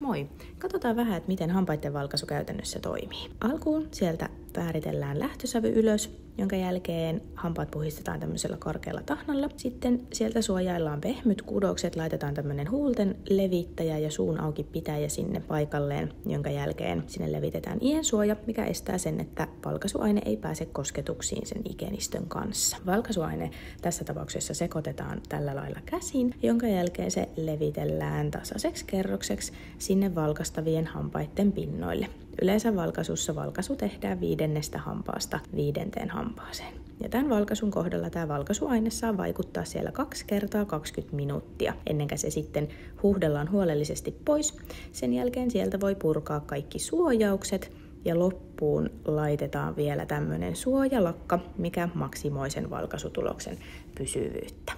Moi! Katsotaan vähän, että miten hampaiden valkaisu käytännössä toimii. Alkuun sieltä määritellään lähtösävy ylös, jonka jälkeen hampaat puhistetaan tämmöisellä korkealla tahnalla. Sitten sieltä suojaillaan pehmyt kudokset, laitetaan tämmöinen huulten levittäjä ja suun auki pitäjä sinne paikalleen, jonka jälkeen sinne levitetään iensuoja, mikä estää sen, että valkaisuaine ei pääse kosketuksiin sen ikenistön kanssa. Valkaisuaine tässä tapauksessa sekoitetaan tällä lailla käsin, jonka jälkeen se levitellään tasaiseksi kerrokseksi sinne valkastavien hampaiden pinnoille. Yleensä valkaisu tehdään 5. hampaasta 5. hampaaseen. Ja tämän valkaisun kohdalla tämä valkaisuaine saa vaikuttaa siellä 2 kertaa 20 minuuttia, ennen kuin se sitten huuhdellaan huolellisesti pois. Sen jälkeen sieltä voi purkaa kaikki suojaukset ja loppuun laitetaan vielä tämmöinen suojalakka, mikä maksimoi sen valkaisutuloksen pysyvyyttä.